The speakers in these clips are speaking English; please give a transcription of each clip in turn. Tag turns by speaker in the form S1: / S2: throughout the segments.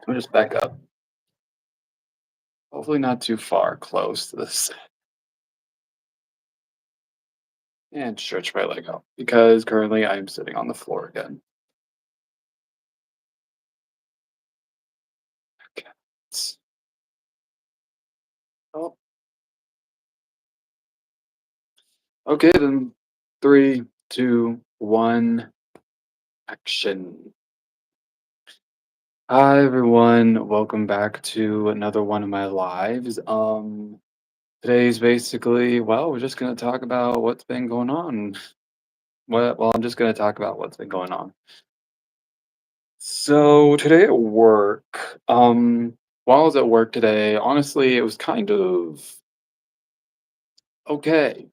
S1: I'll just back up. Hopefully not too far close to this. And stretch my leg out because currently I'm sitting on the floor again. Okay. Oh, okay then. Three, two, one, action. Hi everyone, welcome back to another one of my lives. Today's basically, well, we're just gonna talk about what's been going on. Well, I'm just gonna talk about what's been going on. So today at work, while I was at work today, honestly, it was kind of okay.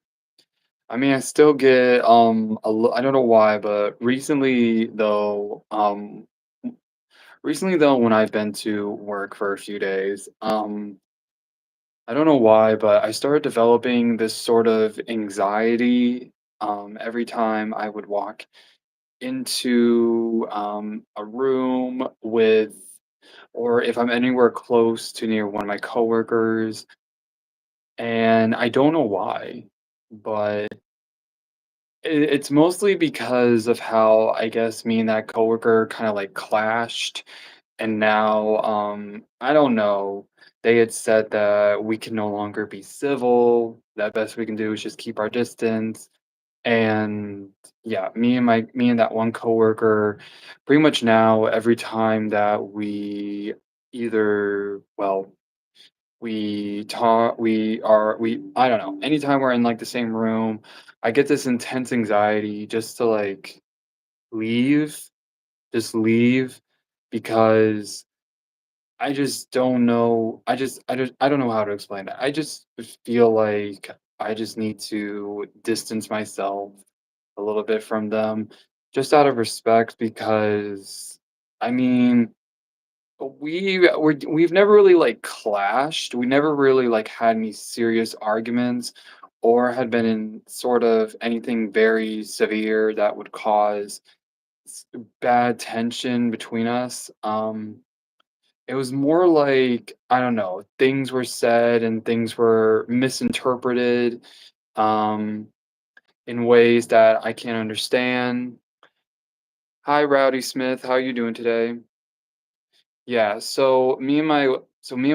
S1: I mean, I still get I don't know why, but recently though, when I've been to work for a few days, I don't know why, but I started developing this sort of anxiety every time I would walk into a room with, or if I'm anywhere close to near one of my coworkers, and I don't know why, but it's mostly because of how I guess me and that coworker kind of like clashed, and now I don't know. They had said that we can no longer be civil. That best we can do is just keep our distance. And yeah, me and that one coworker, pretty much now every time that we either well we talk we I don't know, anytime we're in like the same room, I get this intense anxiety just to like leave, just leave because I just don't know. I don't know how to explain it. I just feel like I just need to distance myself a little bit from them just out of respect because I mean, we've never really like clashed. We never really like had any serious arguments or had been in sort of anything very severe that would cause bad tension between us. It was more like, I don't know, things were said and things were misinterpreted um, in ways that I can't understand. Hi, Rowdy Smith. How you doing today? Yeah, me and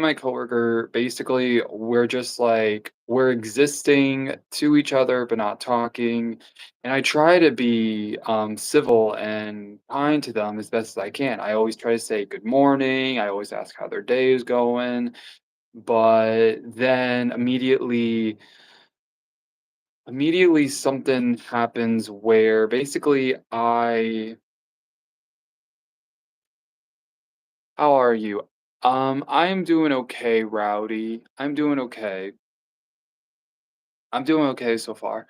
S1: my coworker basically we're just like we're existing to each other but not talking. And I try to be civil and kind to them as best as I can. I always try to say good morning. I always ask how their day is going. But then immediately something happens where basically I how are you? I'm doing okay, Rowdy. I'm doing okay so far.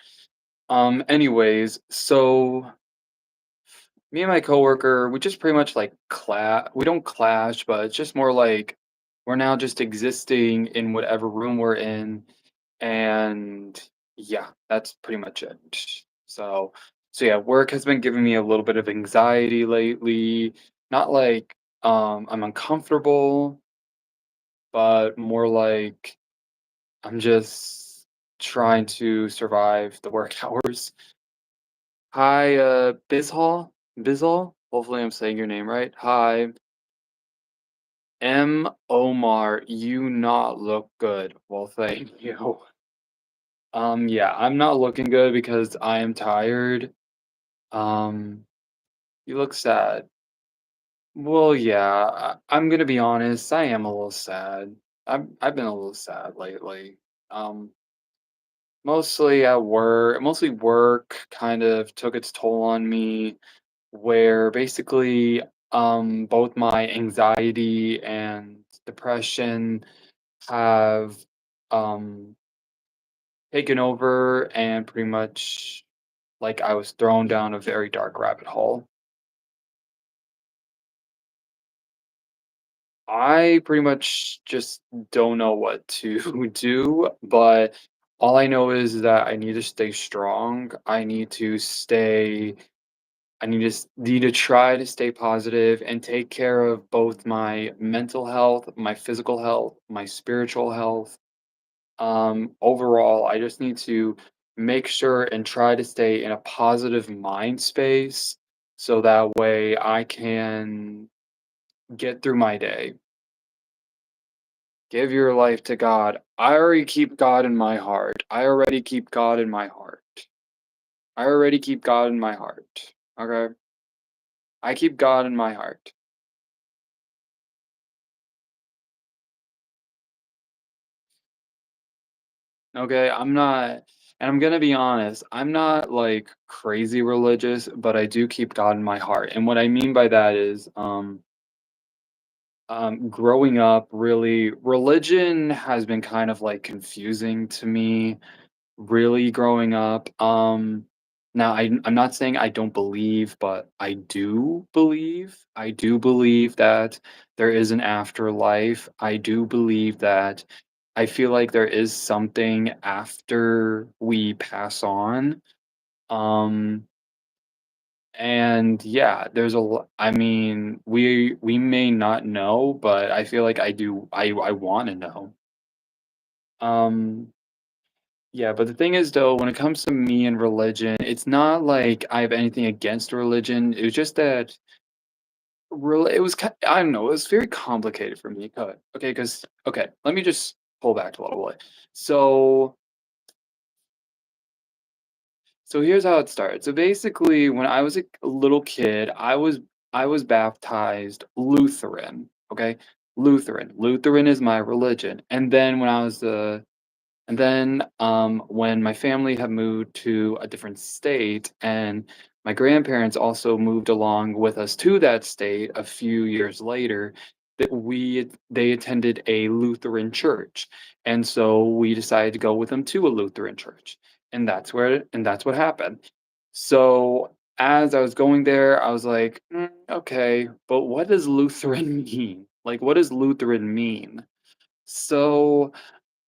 S1: Anyways, so me and my coworker, we just pretty much like we don't clash, but it's just more like we're now just existing in whatever room we're in. And yeah, that's pretty much it. So, so yeah, work has been giving me a little bit of anxiety lately. Not like I'm uncomfortable, but more like I'm just trying to survive the work hours. Hi, Bizhal. Hopefully, I'm saying your name right. Hi, M. Omar. You not look good. Well, thank you. Yeah, I'm not looking good because I am tired. Um, you look sad. Well, yeah, I'm gonna be honest. I am a little sad. I've been a little sad lately. Um, mostly work kind of took its toll on me, where basically, both my anxiety and depression have, um, taken over and pretty much like I was thrown down a very dark rabbit hole. I pretty much just don't know what to do, but All I know is that I need to stay strong. Need to try to stay positive and take care of both my mental health, my physical health, my spiritual health. Overall, I just need to make sure and try to stay in a positive mind space so that way I can get through my day. Give your life to God. I already keep God in my heart. I already keep God in my heart. I already keep God in my heart. Okay? I keep God in my heart. Okay? And I'm gonna be honest, I'm not like crazy religious, but I do keep God in my heart. And what I mean by that is, growing up, really, religion has been kind of like confusing to me really growing up. Now I'm not saying I don't believe, but I do believe. I do believe that there is an afterlife. I do believe that I feel like there is something after we pass on. Um, and yeah, I mean, we may not know, but I feel like I want to know. Um, Yeah, but the thing is though, when it comes to me and religion, it's not like I have anything against religion. It was just that it was I don't know, it was very complicated for me. Okay, because okay, let me just pull back a little bit. So so here's how it started. So basically, when I was a little kid, I was baptized Lutheran. Okay, Lutheran. Lutheran is my religion. And then, when my family had moved to a different state and my grandparents also moved along with us to that state a few years later, they attended a Lutheran church. And so we decided to go with them to a Lutheran church. And that's what happened. So as I was going there, I was like, okay, but what does Lutheran mean? Like, what does Lutheran mean? So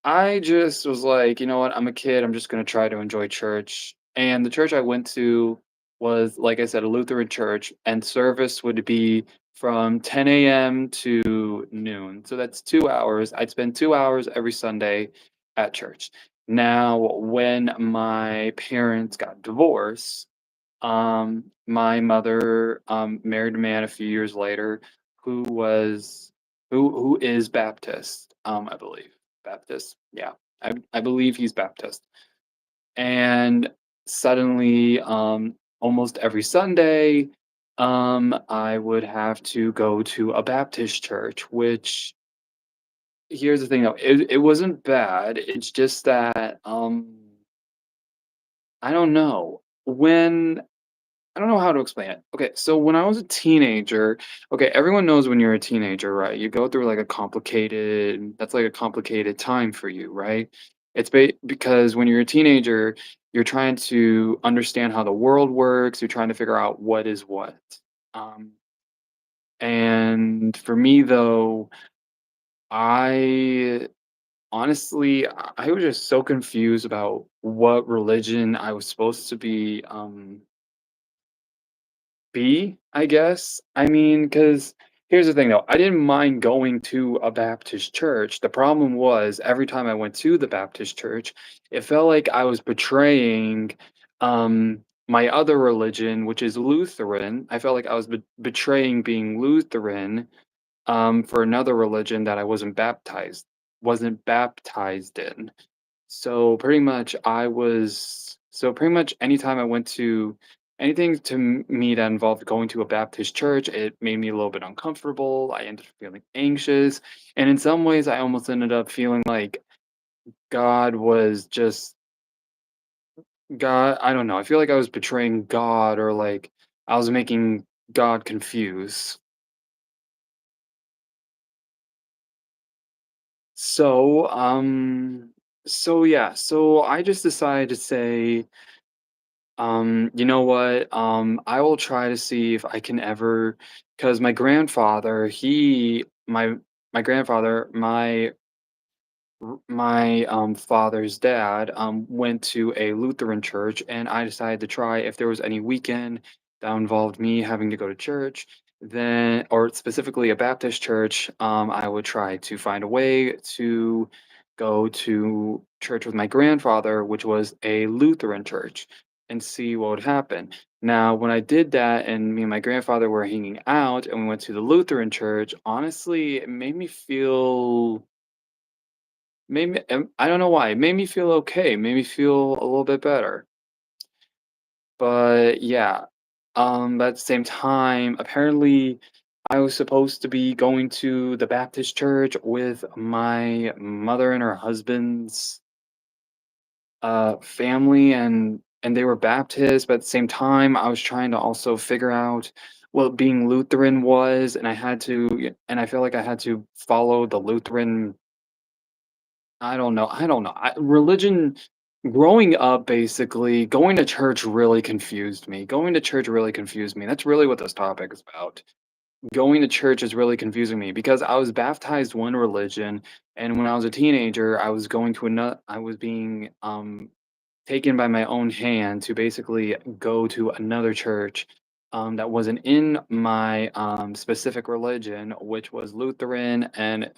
S1: I just was like, "You know what? I'm a kid, I'm just gonna try to enjoy church." And the church I went to was, like I said, a Lutheran church, and service would be from 10 AM to noon. So that's 2 hours. I'd spend 2 hours every Sunday at church. Now, when my parents got divorced, my mother, married a man a few years later who was who is Baptist, I believe. Baptist, yeah. I believe he's Baptist. And suddenly, almost every Sunday, I would have to go to a Baptist church, which here's the thing though, it wasn't bad. It's just that, I don't know. I don't know how to explain it. Okay, so when I was a teenager, okay, everyone knows when you're a teenager, right? You go through like that's like a complicated time for you, right? Because when you're a teenager, you're trying to understand how the world works, you're trying to figure out what is what. Um, and for me though, I honestly, I was just so confused about what religion I was supposed to be, I guess. I mean, because here's the thing though, I didn't mind going to a Baptist church. The problem was every time I went to the Baptist church, it felt like I was betraying my other religion, which is Lutheran. I felt like I was betraying being Lutheran for another religion that I wasn't baptized in. So pretty much anytime I went to anything to me that involved going to a Baptist church, it made me a little bit uncomfortable. I ended up feeling anxious, and in some ways, I almost ended up feeling like God was just God. I don't know. I feel like I was betraying God, or like I was making God confused. So, so I just decided to say, you know what? I will try to see if I can ever, because my grandfather, my grandfather, my my father's dad went to a Lutheran church, and I decided to try if there was any weekend that involved me having to go to church, then, or specifically a Baptist church, I would try to find a way to go to church with my grandfather, which was a Lutheran church, and see what would happen. Now, when I did that, and me and my grandfather were hanging out, and we went to the Lutheran church, honestly, it made me feel Made me I don't know why, it made me feel okay, made me feel a little bit better. But yeah, but at the same time, apparently I was supposed to be going to the Baptist church with my mother and her husband's family, and they were Baptist, but at the same time I was trying to also figure out what being Lutheran was, and I feel like I had to follow the Lutheran. I don't know. Religion growing up, basically, going to church really confused me. Going to church really confused me. That's really what this topic is about. Going to church is really confusing me because I was baptized one religion, and when I was a teenager, I was being taken by my own hand to basically go to another church that wasn't in my specific religion, which was Lutheran. And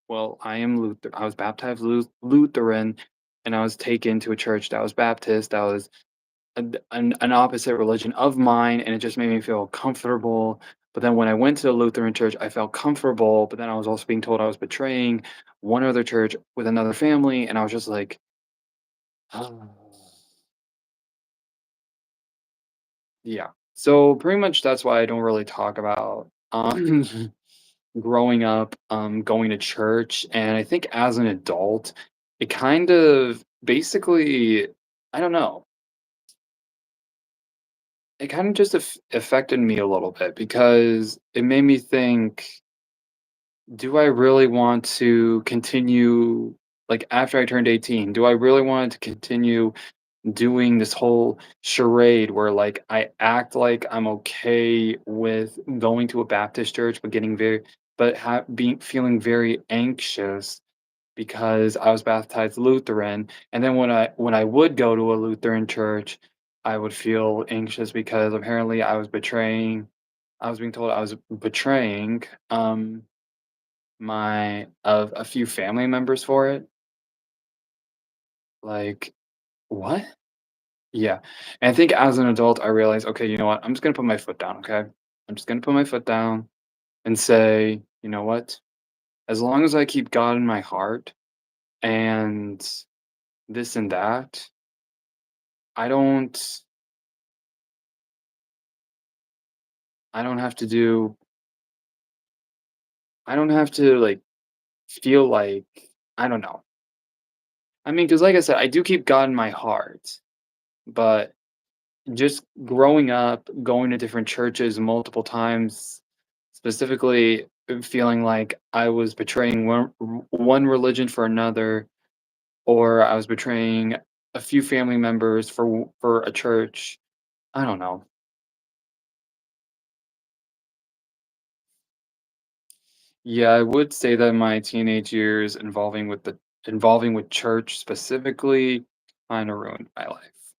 S1: well, I am Luther. I was baptized Lutheran, and I was taken to a church that was Baptist. That was an opposite religion of mine, and it just made me feel comfortable. But then when I went to the Lutheran church, I felt comfortable. But then I was also being told I was betraying one other church with another family, and I was just like, yeah. So pretty much that's why I don't really talk about growing up, going to church, and I think as an adult, it kind of basically, I don't know, it kind of just affected me a little bit because it made me think, do I really want to continue, like after I turned 18, do I really want to continue doing this whole charade where like I act like I'm okay with going to a Baptist church, but being feeling very anxious because I was baptized Lutheran, and then when I would go to a Lutheran church, I would feel anxious because apparently I was being told I was betraying my of a few family members for it. Like, what? Yeah. And I think as an adult, I realized, okay, you know what? I'm just gonna put my foot down, okay? I'm just gonna put my foot down and say, you know what? As long as I keep God in my heart and this and that, I don't I don't have to do I don't have to like feel like I don't know. I mean, because like I said, I do keep God in my heart, but just growing up, going to different churches multiple times, specifically feeling like I was betraying one religion for another, or I was betraying a few family members for a church. I don't know. Yeah, I would say that my teenage years involving with church specifically kind of ruined my life,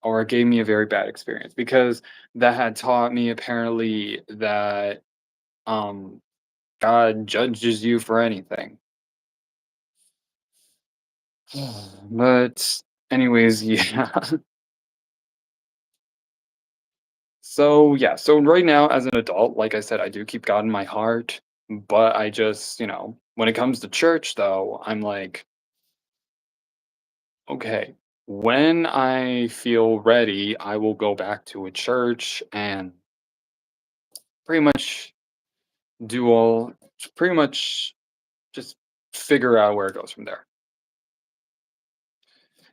S1: or it gave me a very bad experience because that had taught me apparently that um God judges you for anything. But anyways, yeah. So yeah, so right now as an adult, like I said, I do keep God in my heart, but I just, when it comes to church though, I'm like, okay, when I feel ready, I will go back to a church and pretty much do all pretty much just figure out where it goes from there.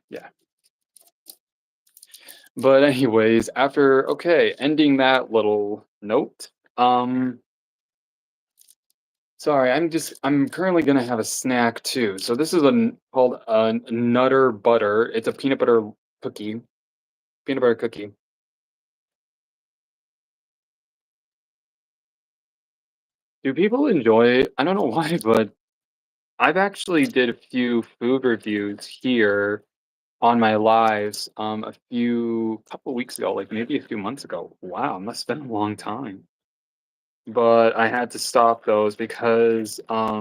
S1: Yeah. But anyways, after ending that little note, sorry, I'm currently gonna have a snack too. So this is called a Nutter Butter. It's a cookie, peanut butter cookie. Do people enjoy it? I don't know why, but I've actually did a few food reviews here on my lives, a few couple weeks ago, like maybe a few months ago. Wow, must have been a long time. But I had to stop those because,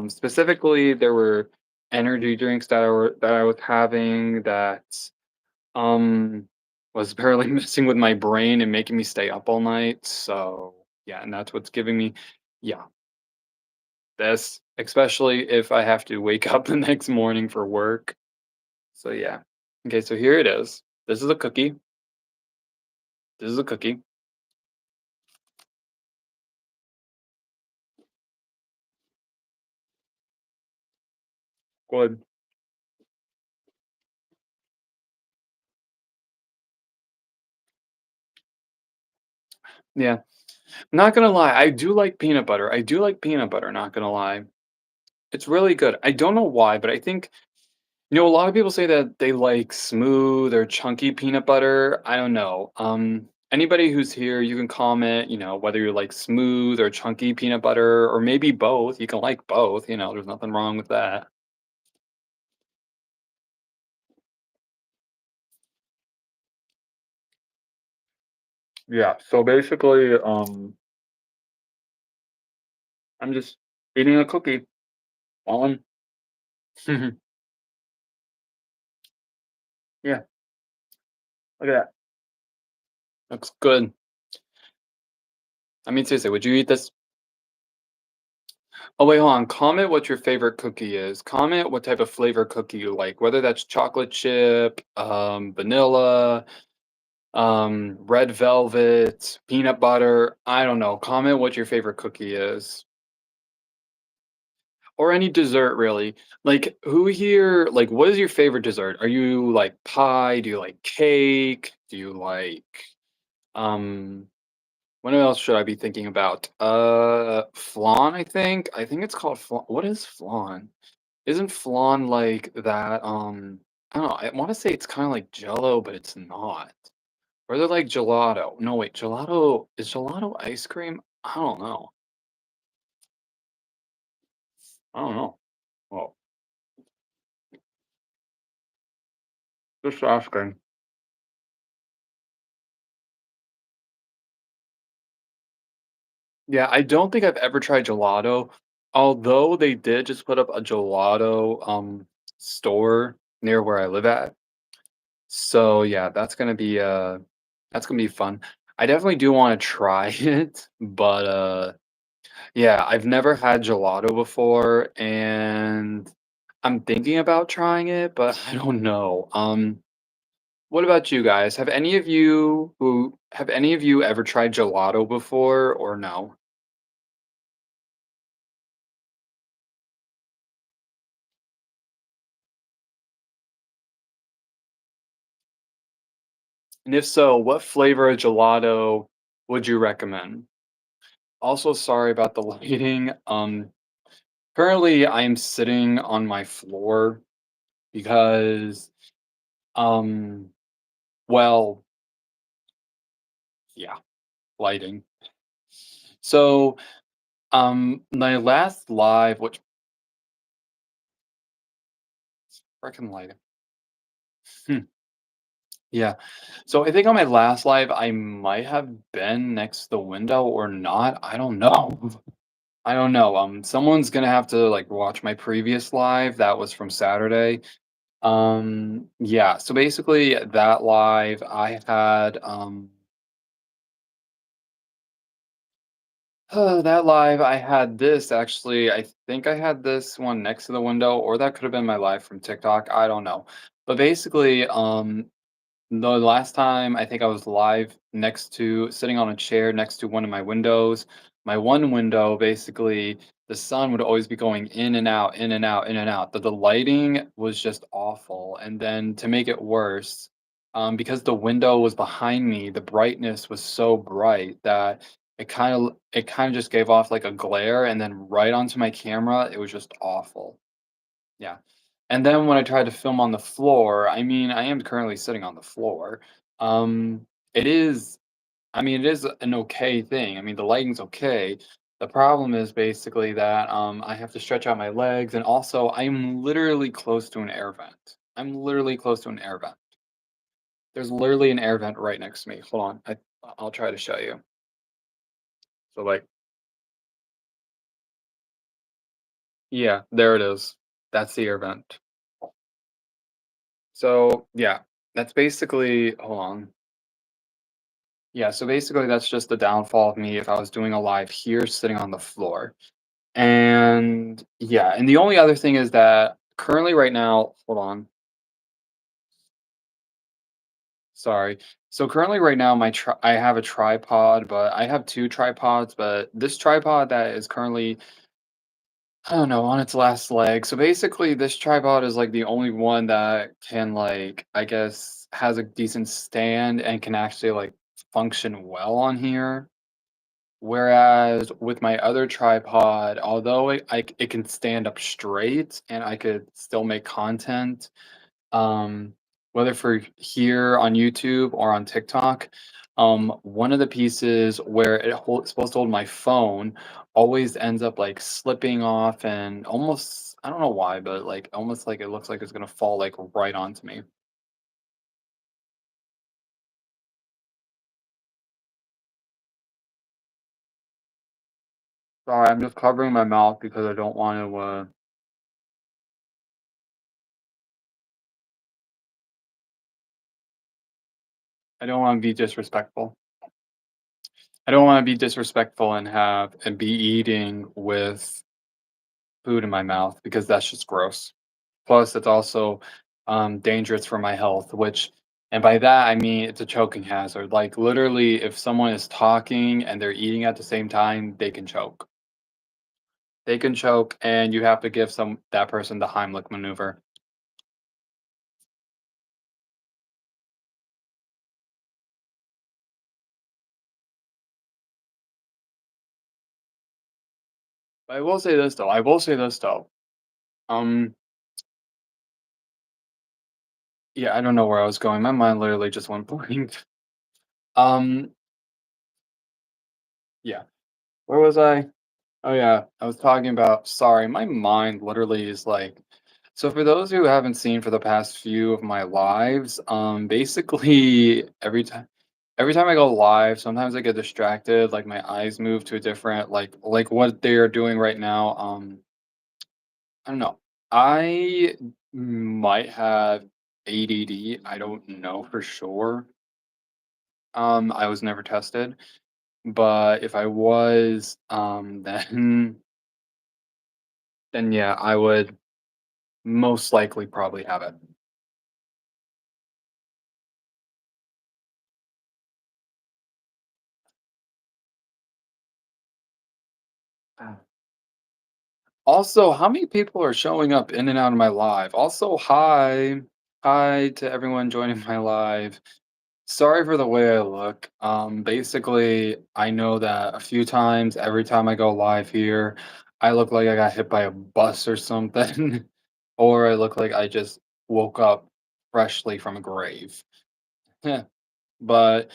S1: specifically, there were energy drinks that I was having that, um, was apparently messing with my brain and making me stay up all night. So yeah, and that's what's giving me, yeah, this, especially if I have to wake up the next morning for work. So yeah. Okay, so here it is. This is a cookie. This is a cookie. Good. Yeah. Not gonna lie, I do like peanut butter. I do like peanut butter, not gonna lie. It's really good. I don't know why, but I think, a lot of people say that they like smooth or chunky peanut butter. I don't know. Anybody who's here, you can comment, whether you like smooth or chunky peanut butter, or maybe both. You can like both, there's nothing wrong with that. Yeah, so basically, I'm just eating a cookie on. Yeah, look at that. Looks good. I mean, seriously, would you eat this? Oh, wait, hold on. Comment what your favorite cookie is. Comment what type of flavor cookie you like, whether that's chocolate chip, vanilla, red velvet, peanut butter. I don't know. Comment what your favorite cookie is, or any dessert really. Like, who here? Like, what is your favorite dessert? Are you like pie? Do you like cake? Do you like um? What else should I be thinking about? Flan. I think it's called flan. What is flan? Isn't flan like that, I don't know, I wanna say it's kinda like Jello, but it's not. Or they're like gelato. No, wait, gelato is gelato ice cream? I don't know. I don't know. Well, just asking. Yeah, I don't think I've ever tried gelato, although they did just put up a gelato, store near where I live at. So, yeah, that's gonna be fun. I definitely do wanna try it, but, yeah, I've never had gelato before, and I'm thinking about trying it, but I don't know. What about you guys? Have any of you ever tried gelato before or no? And if so, what flavor of gelato would you recommend? Also, sorry about the lighting. Currently I am sitting on my floor because, um, well, yeah, lighting. So, my last live, which freaking lighting. Hmm, yeah. So I think on my last live, I might have been next to the window or not. I don't know. I don't know. Someone's gonna have to like watch my previous live. That was from Saturday. Yeah. So basically, that live, I had that live, I had this actually. I think I had this one next to the window, or that could have been my live from TikTok. I don't know. But basically, the last time I think I was live sitting on a chair next to one of my windows. My one window, basically, the sun would always be going in and out, in and out, in and out. But the lighting was just awful. And then to make it worse, because the window was behind me, the brightness was so bright that it kind of just gave off like a glare, and then right onto my camera, it was just awful. Yeah. And then when I tried to film on the floor, I mean, I am currently sitting on the floor. Um, it is, I mean, it is an okay thing. I mean, the lighting's okay, The problem is basically that, I have to stretch out my legs, and also I'm literally close to an air vent. I'm literally close to an air vent. There's literally an air vent right next to me. Hold on, I'll try to show you. So, like, yeah, there it is. That's the air vent. So, yeah, that's basically hold on. Yeah, so basically that's just the downfall of me if I was doing a live here sitting on the floor. And yeah, and the only other thing is that currently right now, hold on, sorry. So currently right now I have a tripod, but I have two tripods, but this tripod that is currently I don't know, on its last leg. So basically this tripod is like the only one that can like I guess has a decent stand and can actually like function well on here. Whereas with my other tripod, although it can stand up straight and I could still make content, um, whether for here on YouTube or on TikTok, one of the pieces where it's supposed to hold my phone always ends up like slipping off and almost, I don't know why, but like almost like it looks like it's gonna fall like right onto me. Sorry, I'm just covering my mouth because I don't want to, I don't want to be disrespectful. I don't wanna be disrespectful and be eating with food in my mouth because that's just gross. Plus, it's also, dangerous for my health, which and by that, I mean it's a choking hazard. Like, literally, if someone is talking and they're eating at the same time, they can choke. They can choke, and you have to give that person the Heimlich maneuver. But I will say this, though, um, yeah, I don't know where I was going. My mind literally just went blank. Um, yeah. Where was I? Oh yeah, I was talking about sorry, my mind literally is like so for those who haven't seen for the past few of my lives, basically every time I go live, sometimes I get distracted, like my eyes move to a different like what they are doing right now. I don't know. I might have ADD. I don't know for sure. I was never tested, but if I was, then yeah, I would most likely probably have it. Ah. Also, how many people are showing up in and out of my live? Also, hi. Hi to everyone joining my live. Sorry for the way I look. Basically, I know that a few times, every time I go live here, I look like I got hit by a bus or something, or I look like I just woke up freshly from a grave. But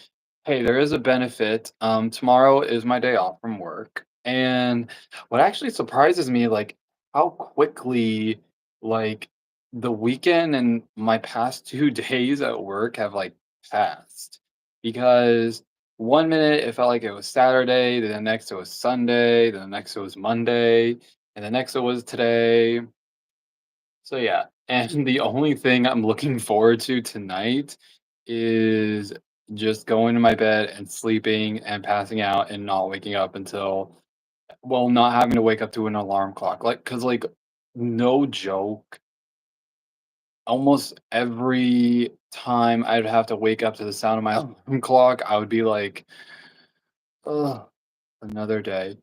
S1: hey, there is a benefit. Tomorrow is my day off from work. And what actually surprises me, like how quickly like the weekend and my past 2 days at work have like passed. Because one minute it felt like it was Saturday, then the next it was Sunday, then the next it was Monday, and the next it was today. So yeah, and the only thing I'm looking forward to tonight is just going to my bed and sleeping and passing out and not waking up until well, not having to wake up to an alarm clock. Like, cause like, no joke, almost every time I'd have to wake up to the sound of my alarm clock, I would be like, "Ugh, another day."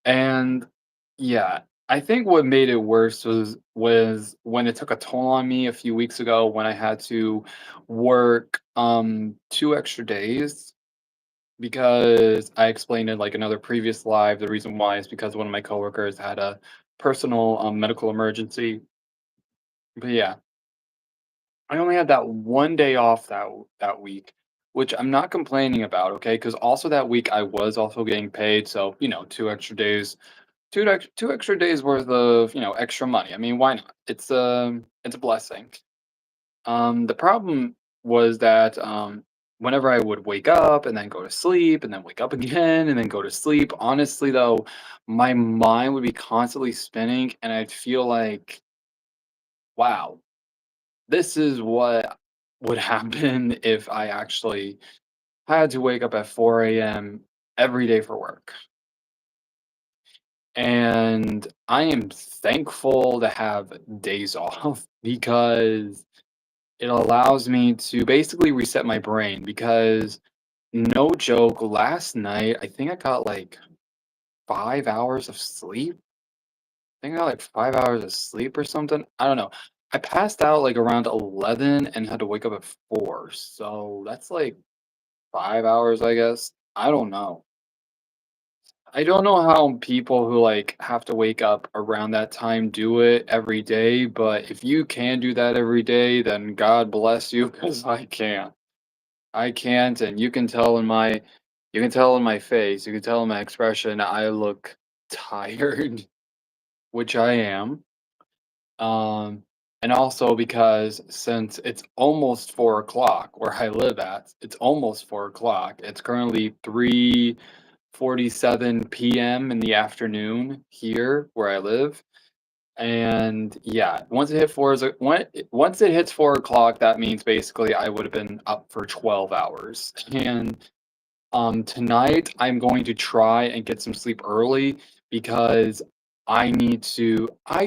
S1: And yeah, I think what made it worse was when it took a toll on me a few weeks ago when I had to work 2 extra days because I explained in like another previous live the reason why is because one of my coworkers had a personal medical emergency. But yeah, I only had that one day off that week, which I'm not complaining about, okay? Because also that week I was also getting paid, so, 2 extra days, 2 extra days worth of, extra money. I mean, why not? It's a blessing. The problem was that, whenever I would wake up and then go to sleep and then wake up again and then go to sleep, honestly, though, my mind would be constantly spinning and I'd feel like, wow, this is what would happen if I actually had to wake up at 4 a.m. every day for work. And I am thankful to have days off because it allows me to basically reset my brain because no joke, last night I think I got like 5 hours of sleep. I think I got like 5 hours of sleep or something. I don't know. I passed out like around 11 and had to wake up at 4. So that's like 5 hours, I guess. I don't know. I don't know how people who like have to wake up around that time do it every day, but if you can do that every day, then God bless you because I can't. I can't, and you can tell in my face, you can tell in my expression, I look tired, which I am. Um, and also because since it's almost 4 o'clock where I live at, it's almost 4 o'clock. It's currently 3:47 p.m. in the afternoon here where I live. And yeah, once it hits 4 o'clock, that means basically I would have been up for 12 hours. And tonight I'm going to try and get some sleep early because I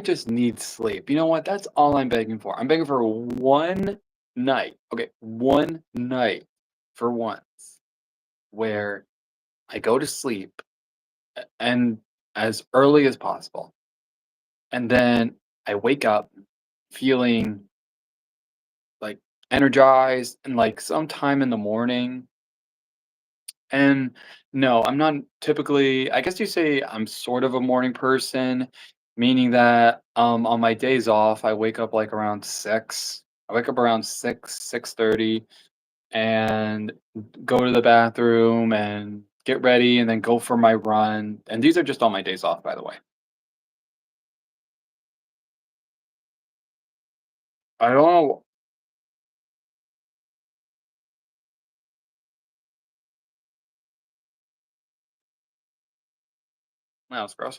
S1: just need sleep. You know what? That's all I'm begging for. I'm begging for one night. Okay, one night for once where I go to sleep and as early as possible. And then I wake up feeling like energized and like sometime in the morning. And no, I'm not typically, I guess you say I'm sort of a morning person, meaning that on my days off, I wake up like around 6. I wake up around 6, 6:30 and go to the bathroom and get ready and then go for my run. And these are just on my days off, by the way. I don't know. That was gross.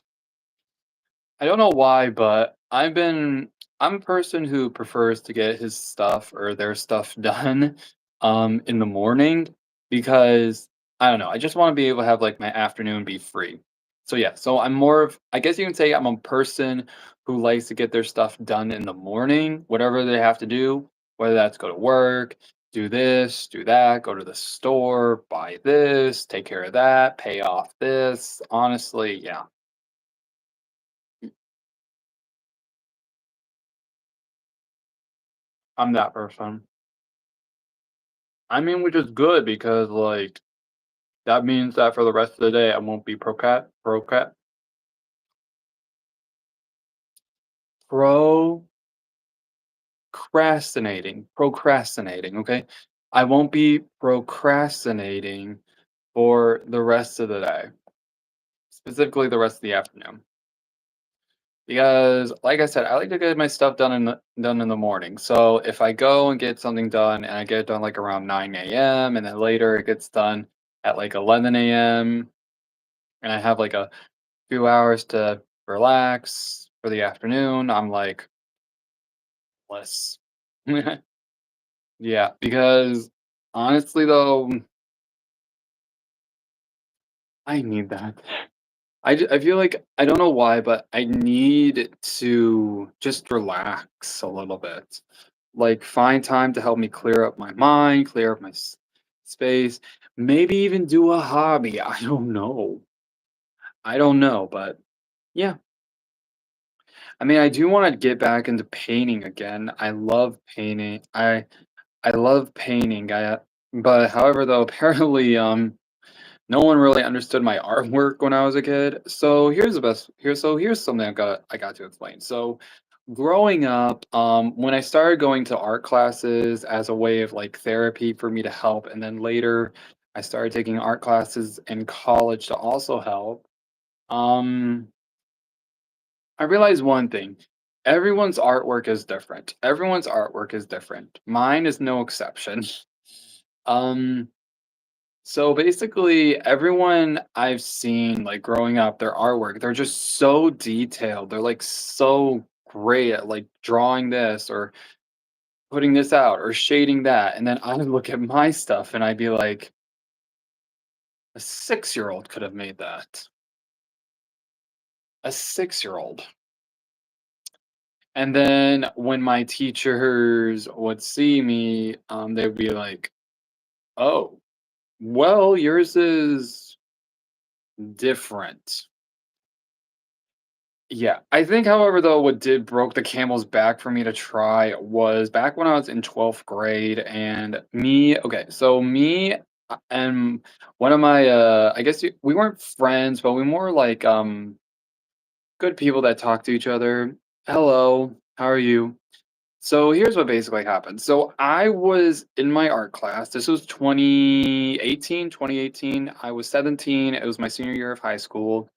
S1: I don't know why, but I'm a person who prefers to get his stuff or their stuff done in the morning because I don't know, I just want to be able to have like my afternoon be free. So yeah, so I'm more of I guess you can say I'm a person who likes to get their stuff done in the morning, whatever they have to do, whether that's go to work, do this, do that, go to the store, buy this, take care of that, pay off this. Honestly, yeah, I'm that person. I mean, which is good because, like, that means that for the rest of the day, I won't be procrastinating, okay? I won't be procrastinating for the rest of the day, specifically the rest of the afternoon. Because, like I said, I like to get my stuff done in the morning. So if I go and get something done and I get it done like around 9 a.m. and then later it gets done at like 11 a.m. and I have like a few hours to relax for the afternoon, I'm like, less. Yeah, because honestly though, I need that. I feel like I don't know why, but I need to just relax a little bit. Like find time to help me clear up my mind, clear up my space, maybe even do a hobby. I don't know. I don't know, but yeah. I mean, I do want to get back into painting again. I love painting. I love painting. But however though, apparently no one really understood my artwork when I was a kid. So here's something I got to explain. So Growing up, when I started going to art classes as a way of like therapy for me to help, and then later I started taking art classes in college to also help. Um, I realized one thing. Everyone's artwork is different. Everyone's artwork is different. Mine is no exception. Um, so basically everyone I've seen like growing up, their artwork, they're just so detailed. They're like so great at like drawing this or putting this out or shading that. And then I would look at my stuff and I'd be like, a 6-year-old could have made that. A 6-year-old. And then when my teachers would see me, they'd be like, "Oh, well, yours is different." Yeah, I think, however, though, what did broke the camel's back for me to try was back when I was in 12th grade, and me and one of my, I guess we weren't friends, but we more like good people that talk to each other. Hello, how are you? So here's what basically happened. So I was in my art class. This was 2018. I was 17. It was my senior year of high school.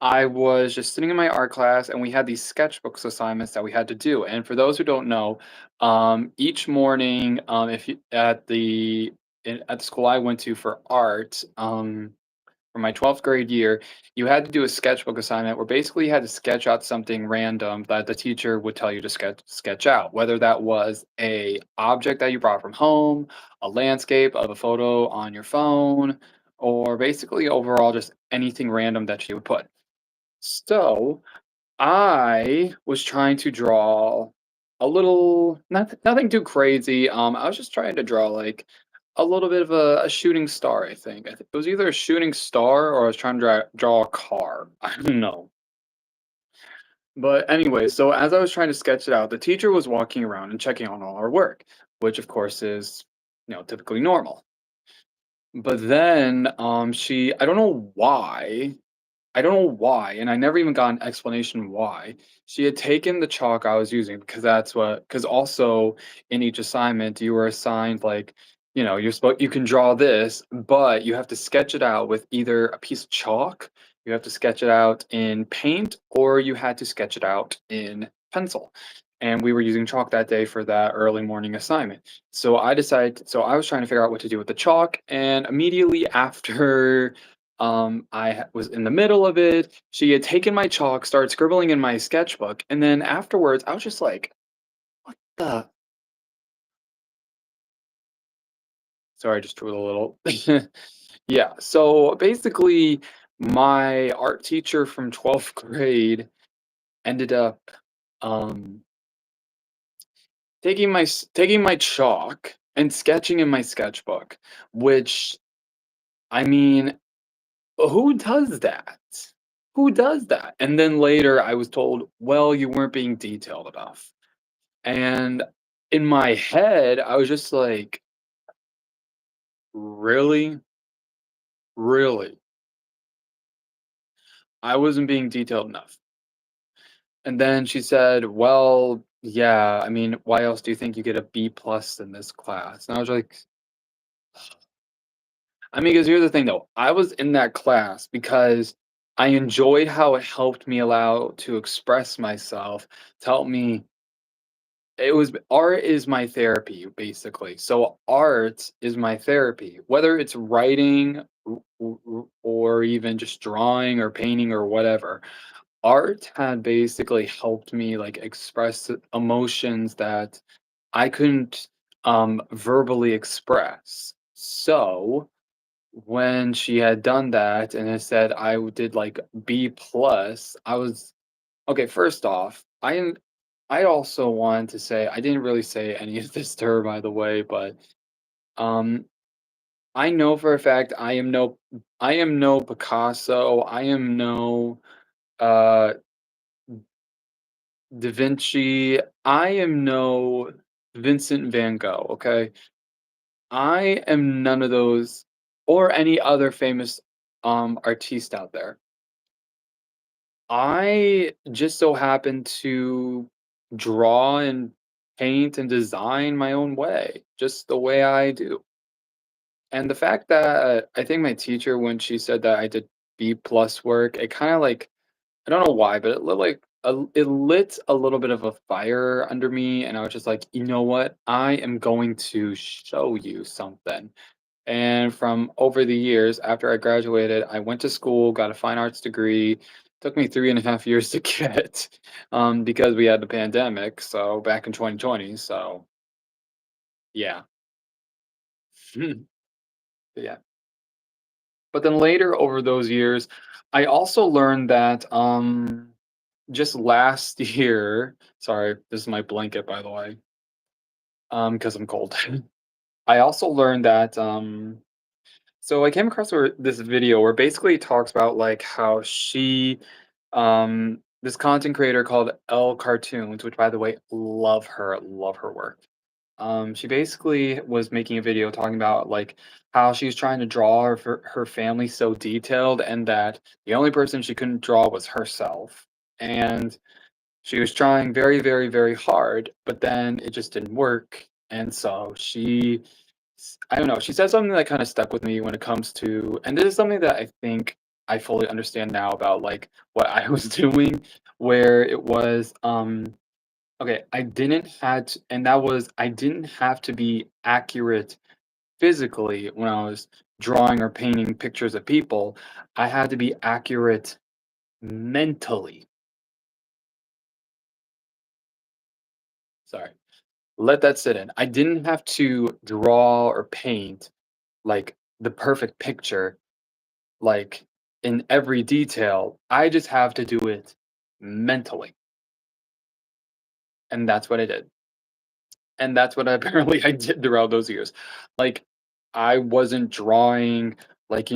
S1: I was just sitting in my art class and we had these sketchbooks assignments that we had to do. And for those who don't know, each morning, if you at the school I went to for art, for my 12th grade year, you had to do a sketchbook assignment where basically you had to sketch out something random that the teacher would tell you to sketch out, whether that was a object that you brought from home, a landscape of a photo on your phone, or basically overall just anything random that she would put. So I was trying to draw a little, nothing too crazy. I was just trying to draw like a little bit of a shooting star. I think it was either a shooting star or I was trying to draw a car. I don't know. But anyway, so as I was trying to sketch it out, the teacher was walking around and checking on all our work, which of course is, typically normal. But then I don't know why, and I never even got an explanation why. She had taken the chalk I was using because also in each assignment you were assigned like, you can draw this, but you have to sketch it out with either a piece of chalk, you have to sketch it out in paint, or you had to sketch it out in pencil. And we were using chalk that day for that early morning assignment. So I was trying to figure out what to do with the chalk, and immediately after was in the middle of it. She had taken my chalk, started scribbling in my sketchbook, and then afterwards, I was just like, "What the?" Sorry, I just drew a little. Yeah. So basically, my art teacher from 12th grade ended up um, taking my chalk and sketching in my sketchbook, which I mean, who does that? Who does that? And then later I was told, "Well, you weren't being detailed enough." And in my head, I was just like, "Really? Really? I wasn't being detailed enough." And then she said, "Well, yeah, I mean, why else do you think you get a B plus in this class?" And I was like, I mean, because here's the thing though, I was in that class because I enjoyed how it helped me allow to express myself, to help me. It was art is my therapy, basically. So art is my therapy, whether it's writing or even just drawing or painting or whatever. Art had basically helped me like express emotions that I couldn't verbally express. So when she had done that and it said did like B plus, I was okay. First off, I also wanted to say I didn't really say any of this to her, by the way, but um, I know for a fact I am no Picasso. I am no uh, Da Vinci. I am no Vincent Van Gogh. Okay, I am none of those or any other famous artiste out there. I just so happen to draw and paint and design my own way, just the way I do. And the fact that I think my teacher, when she said that I did B plus work, it kind of like, I don't know why, but it lit like it lit a little bit of a fire under me, and I was just like, you know what? I am going to show you something. And from over the years, after I graduated, I went to school, got a fine arts degree. Took me 3.5 years to get, because we had the pandemic. So back in 2020. So yeah. Yeah. But then later over those years, I also learned that just last year, sorry, this is my blanket by the way, because I'm cold. I also learned that so I came across this video where basically it talks about like how this content creator called L Cartoons, which by the way, love her work. She basically was making a video talking about like how she's trying to draw her family so detailed, and that the only person she couldn't draw was herself. And she was trying very, very, very hard, but then it just didn't work. And so I don't know, she said something that kind of stuck with me when it comes to, and this is something that I think I fully understand now about like what I was doing, where it was, okay, I didn't had to, and that was I didn't have to be accurate physically when I was drawing or painting pictures of people. I had to be accurate mentally. Sorry. Let that sit in. I didn't have to draw or paint like the perfect picture, like in every detail. I just have to do it mentally. And that's what I did. And that's what apparently I did throughout those years. Like, I wasn't drawing, like,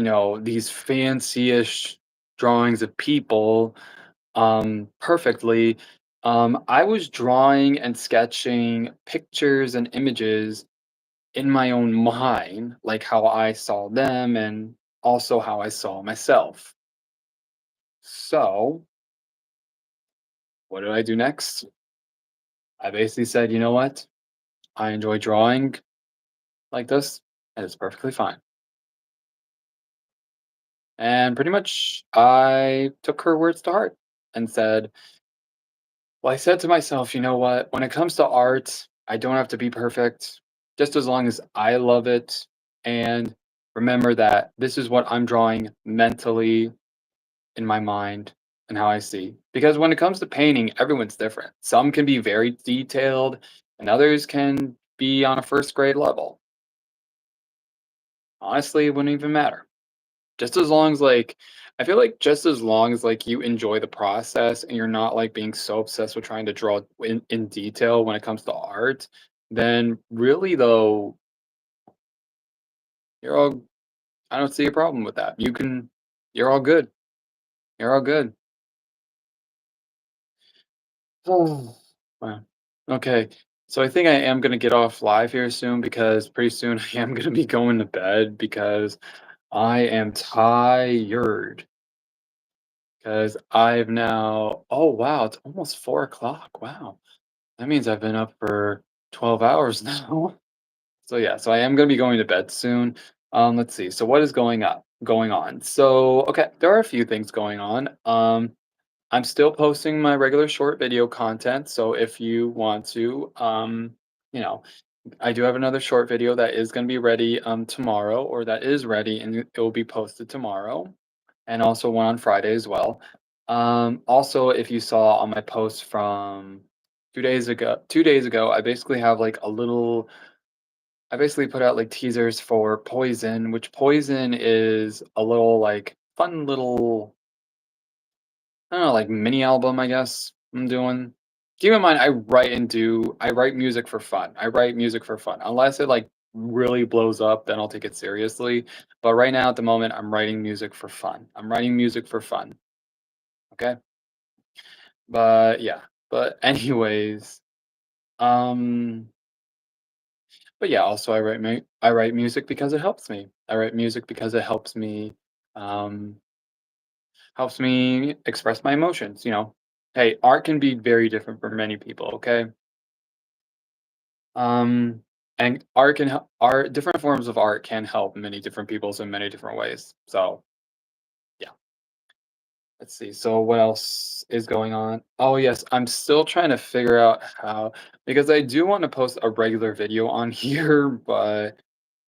S1: these fancy-ish drawings of people, perfectly. I was drawing and sketching pictures and images in my own mind, like how I saw them and also how I saw myself. So, what did I do next? I basically said, "You know what? I enjoy drawing like this, and it's perfectly fine." And pretty much I took her words to heart and said, well, I said to myself, you know what? When it comes to art, I don't have to be perfect, just as long as I love it. And remember that this is what I'm drawing mentally in my mind and how I see. Because when it comes to painting, everyone's different. Some can be very detailed, and others can be on a first grade level. Honestly, it wouldn't even matter. Just as long as, like, I feel like just as long as, like, you enjoy the process and you're not, like, being so obsessed with trying to draw in detail when it comes to art, then really, though, you're all I don't see a problem with that. You're all good. You're all good. Oh, wow. Okay. So I think I am gonna get off live here soon because pretty soon I am gonna be going to bed because I am tired. Because I've now oh, wow, it's almost 4 o'clock. Wow. That means I've been up for 12 hours now. So, yeah, so I am gonna be going to bed soon. Let's see. So what is going on? So, okay, there are a few things going on. I'm still posting my regular short video content, so if you want to, you know, I do have another short video that is gonna be ready, tomorrow, or that is ready, and it will be posted tomorrow, and also one on Friday as well. Also, if you saw on my post from 2 days ago, I basically have like I basically put out like teasers for Poison, which Poison is a little like fun little, I don't know, like mini album, I guess I'm doing. Keep in mind, I write music for fun. I write music for fun. Unless it like really blows up, then I'll take it seriously. But right now, at the moment, I'm writing music for fun. I'm writing music for fun. Okay. But yeah. But anyways, um, but yeah, also I write music because it helps me. I write music because it um helps me express my emotions, Hey, art can be very different for many people, okay? Um, and art can help art different forms of art can help many different peoples in many different ways. So, yeah. Let's see. So what else is going on? Oh yes, I'm still trying to figure out how because I do want to post a regular video on here, but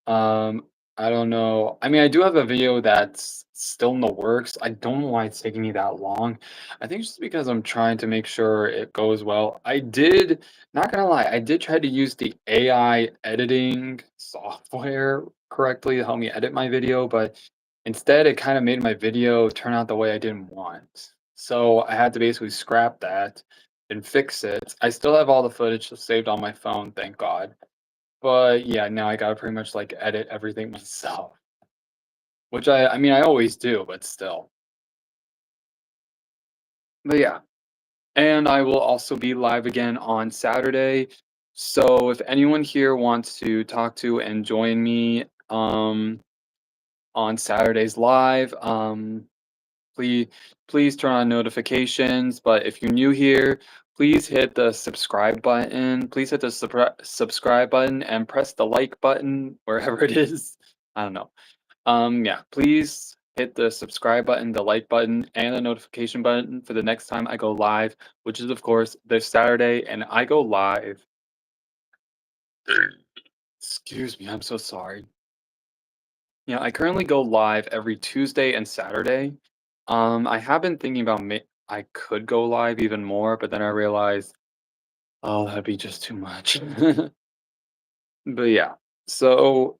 S1: um, I don't know. I mean, I do have a video that's still in the works. I don't know why it's taking me that long. I think it's just because I'm trying to make sure it goes well. Not gonna lie, I did try to use the AI editing software correctly to help me edit my video, but instead it kind of made my video turn out the way I didn't want. So I had to basically scrap that and fix it. I still have all the footage saved on my phone, thank God, but yeah, now I gotta pretty much like edit everything myself, which I mean I always do, but still. But yeah, and I will also be live again on Saturday. So if anyone here wants to talk to and join me on Saturday's live, please please turn on notifications. But if you're new here, please hit the subscribe button. Please hit the subscribe button and press the like button wherever it is. I don't know. Yeah, please hit the subscribe button, the like button, and the notification button for the next time I go live, which is of course this Saturday, and I go live. Excuse me, I'm so sorry. Yeah, I currently go live every Tuesday and Saturday. I have been thinking about I could go live even more, but then I realized, oh, that'd be just too much. But yeah, so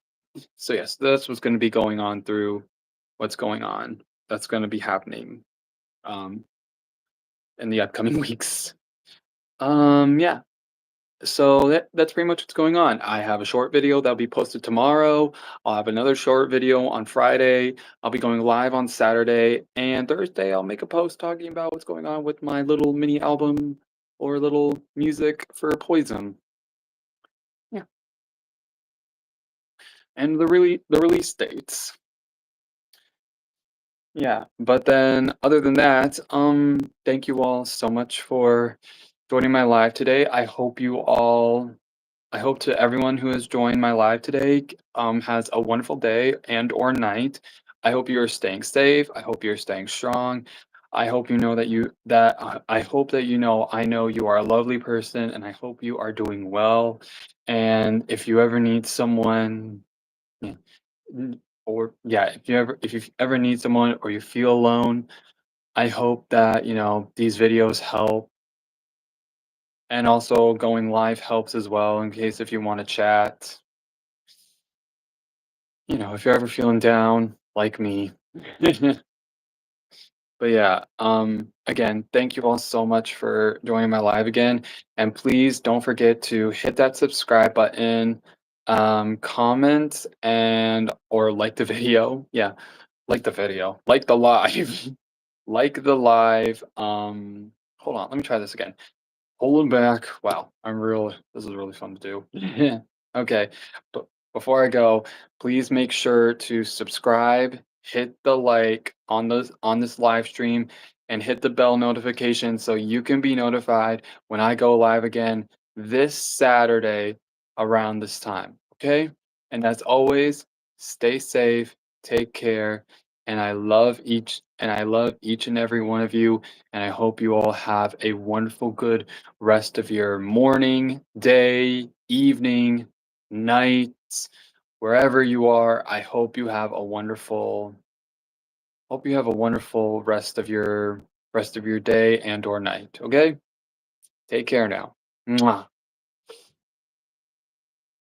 S1: yes, that's what's going to be going on through what's going on. That's going to be happening. Um, in the upcoming weeks. Yeah. So that's pretty much what's going on. I have a short video that'll be posted tomorrow. I'll have another short video on Friday. I'll be going live on Saturday and Thursday. I'll make a post talking about what's going on with my little mini album or little music for Poison. Yeah, and the release dates. Yeah, but then other than that, thank you all so much for joining my live today. I hope to everyone who has joined my live today has a wonderful day and or night. I hope you are staying safe. I hope you're staying strong. I hope you know I hope that you know I know you are a lovely person and I hope you are doing well. And if you ever need someone, yeah, or yeah, if you ever need someone or you feel alone, I hope that, these videos help. And also going live helps as well in case if you want to chat. If you're ever feeling down like me. But yeah, again, thank you all so much for joining my live again. And please don't forget to hit that subscribe button, comment and or like the video. Yeah, like the video, like the live, like the live. Hold on, let me try this again. Pulling back. Wow, this is really fun to do. Okay, but before I go, please make sure to subscribe, hit the like on this live stream, and hit the bell notification so you can be notified when I go live again this Saturday around this time. Okay? And as always, stay safe, take care, and I love each and every one of you, and I hope you all have a wonderful, good rest of your morning, day, evening, nights, wherever you are. I hope you have a wonderful rest of your day and or night. Okay? Take care now. Mwah.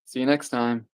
S1: See you next time.